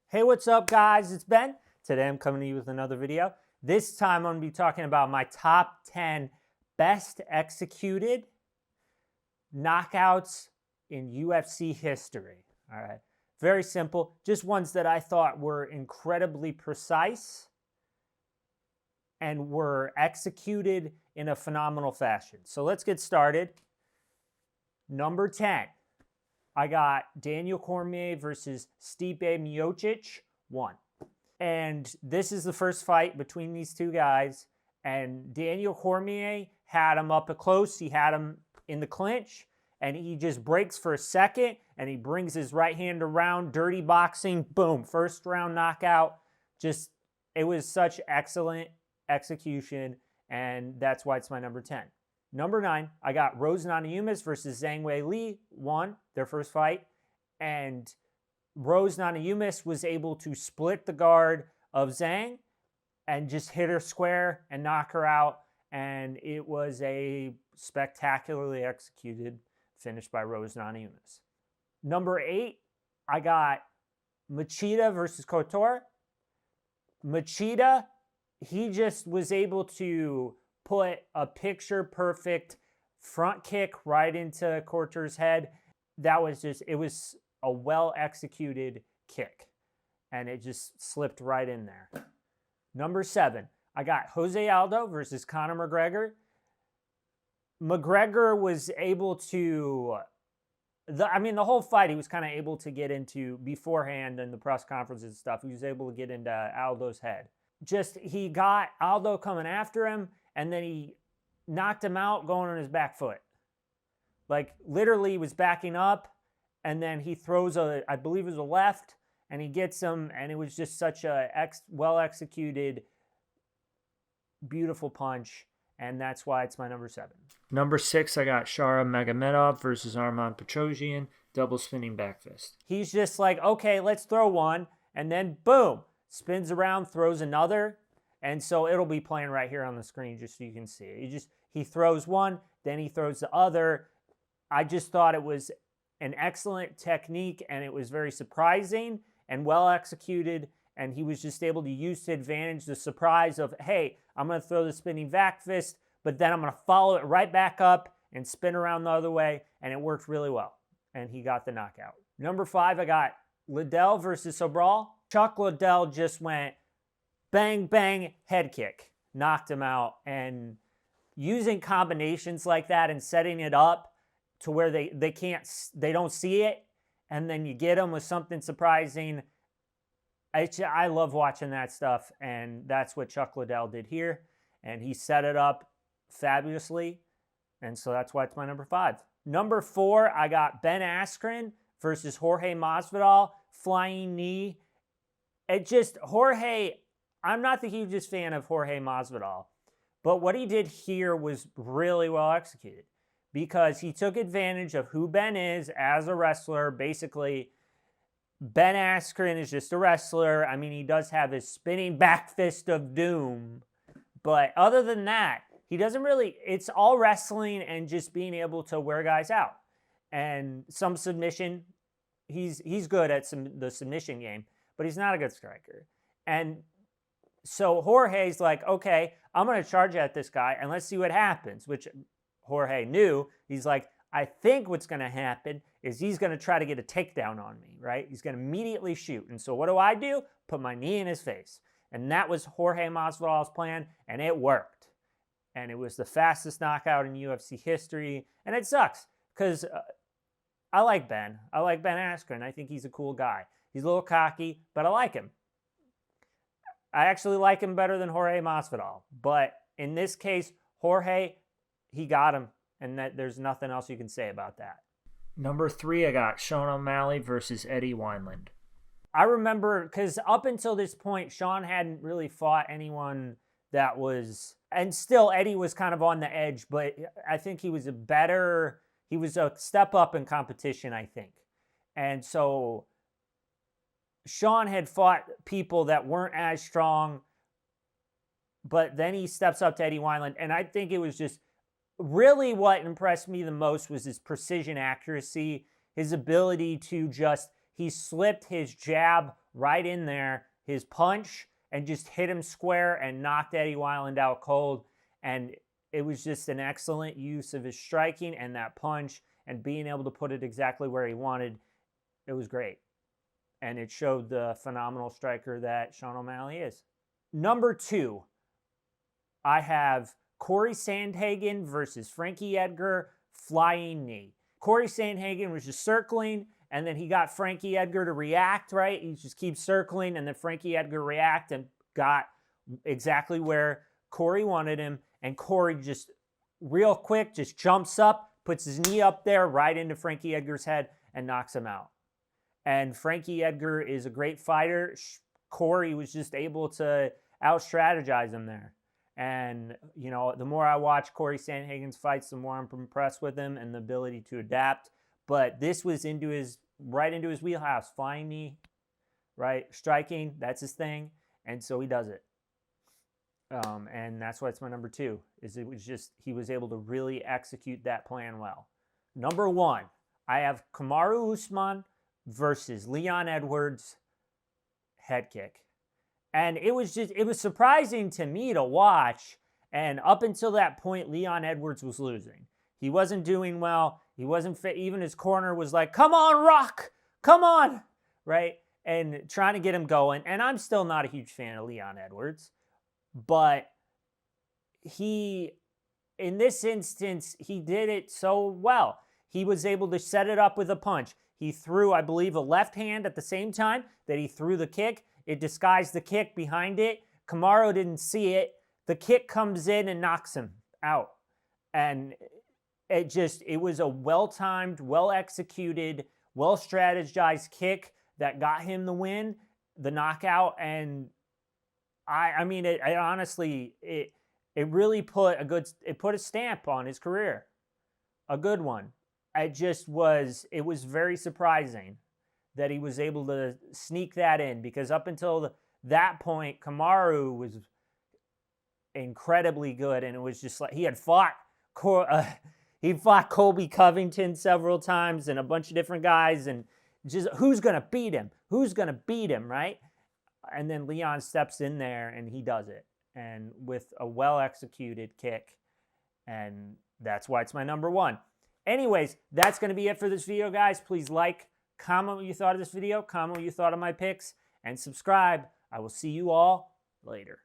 Hey, what's up, guys? It's Ben. Today I'm coming to you with another video. This time I'm going to be talking about my top 10 best executed knockouts in UFC history. All right. Very simple. Just ones that I thought were incredibly precise and were executed in a phenomenal fashion. So let's get started. Number 10. I got Daniel Cormier versus Stipe Miocic, 1. And this is the first fight between these two guys. And Daniel Cormier had him up close. He had him in the clinch. And he just breaks for a second. And he brings his right hand around. Dirty boxing. Boom. First round knockout. Just, it was such excellent execution. And that's why it's my number 10. Number 9, I got Rose Namajunas versus Zhang Weili, 1, their first fight. And Rose Namajunas was able to split the guard of Zhang and just hit her square and knock her out. And it was a spectacularly executed finish by Rose Namajunas. Number 8, I got Machida versus Couture. Machida, he just was able to put a picture-perfect front kick right into Couture's head. That was just, it was a well-executed kick. And it just slipped right in there. Number 7, I got Jose Aldo versus Conor McGregor. McGregor was able to, the whole fight he was kind of able to get into beforehand in the press conferences and stuff. He was able to get into Aldo's head. Just, he got Aldo coming after him, and then he knocked him out going on his back foot. Like, literally, he was backing up, and then he throws I believe it was a left, and he gets him, and it was just such a well-executed, beautiful punch, and that's why it's my number 7. Number 6, I got Shara Magomedov versus Arman Petrosyan, double spinning back fist. He's just like, okay, let's throw one, and then boom, spins around, throws another. And so it'll be playing right here on the screen just so you can see it. He throws one, then he throws the other. I just thought it was an excellent technique, and it was very surprising and well executed. And he was just able to use to advantage the surprise of, hey, I'm going to throw the spinning back fist, but then I'm going to follow it right back up and spin around the other way. And it worked really well. And he got the knockout. Number 5, I got Liddell versus Sobral. Chuck Liddell just went bang, bang, head kick. Knocked him out. And using combinations like that and setting it up to where they don't see it, and then you get them with something surprising. I love watching that stuff, and that's what Chuck Liddell did here. And he set it up fabulously, and so that's why it's my number 5. Number 4, I got Ben Askren versus Jorge Masvidal, flying knee. Jorge, I'm not the hugest fan of Jorge Masvidal, but what he did here was really well executed because he took advantage of who Ben is as a wrestler. Basically, Ben Askren is just a wrestler. I mean, he does have his spinning back fist of doom, but other than that, he doesn't really, it's all wrestling and just being able to wear guys out. And some submission, he's good at the submission game, but he's not a good striker. And so Jorge's like, okay, I'm going to charge at this guy and let's see what happens, which Jorge knew. He's like, I think what's going to happen is he's going to try to get a takedown on me, right? He's going to immediately shoot. And so what do? Put my knee in his face. And that was Jorge Masvidal's plan, and it worked. And it was the fastest knockout in UFC history. And it sucks because I like Ben. I like Ben Askren. I think he's a cool guy. He's a little cocky, but I like him. I actually like him better than Jorge Masvidal. But in this case, Jorge, he got him. And there's nothing else you can say about that. Number 3, I got Sean O'Malley versus Eddie Wineland. I remember, because up until this point, Sean hadn't really fought anyone that was, and still Eddie was kind of on the edge, but I think he was a step up in competition, I think. And so Sean had fought people that weren't as strong, but then he steps up to Eddie Wineland, and I think it was just, really what impressed me the most was his precision accuracy, his ability to just he slipped his jab right in there, his punch, and just hit him square and knocked Eddie Wineland out cold. And it was just an excellent use of his striking and that punch and being able to put it exactly where he wanted. It was great. And it showed the phenomenal striker that Sean O'Malley is. Number 2, I have Corey Sandhagen versus Frankie Edgar, flying knee. Corey Sandhagen was just circling, and then he got Frankie Edgar to react, right? He just keeps circling, and then Frankie Edgar react and got exactly where Corey wanted him. And Corey just real quick just jumps up, puts his knee up there right into Frankie Edgar's head and knocks him out. And Frankie Edgar is a great fighter. Corey was just able to out-strategize him there. And, you know, the more I watch Corey Sandhagen's fights, the more I'm impressed with him and the ability to adapt. But this was right into his wheelhouse. Flying knee, right? Striking, that's his thing. And so he does it. And that's why it's my number 2, is it was just, he was able to really execute that plan well. Number 1, I have Kamaru Usman versus Leon Edwards, head kick. And it was surprising to me to watch. And up until that point, Leon Edwards was losing. He wasn't doing well. He wasn't fit. Even his corner was like, come on, Rock, come on, right? And trying to get him going. And I'm still not a huge fan of Leon Edwards. But in this instance, he did it so well. He was able to set it up with a punch. He threw, I believe, a left hand at the same time that he threw the kick. It disguised the kick behind it. Kamaru didn't see it. The kick comes in and knocks him out. And it was a well-timed, well-executed, well-strategized kick that got him the win, the knockout. And I mean, it honestly, it really put a stamp on his career. A good one. It was very surprising that he was able to sneak that in, because up until that point, Kamaru was incredibly good, and it was just like he had fought Colby Covington several times and a bunch of different guys, and just who's gonna beat him? Who's gonna beat him, right? And then Leon steps in there and he does it, and with a well-executed kick, and that's why it's my number 1. Anyways, that's going to be it for this video, guys. Please like, comment what you thought of this video, comment what you thought of my picks, and subscribe. I will see you all later.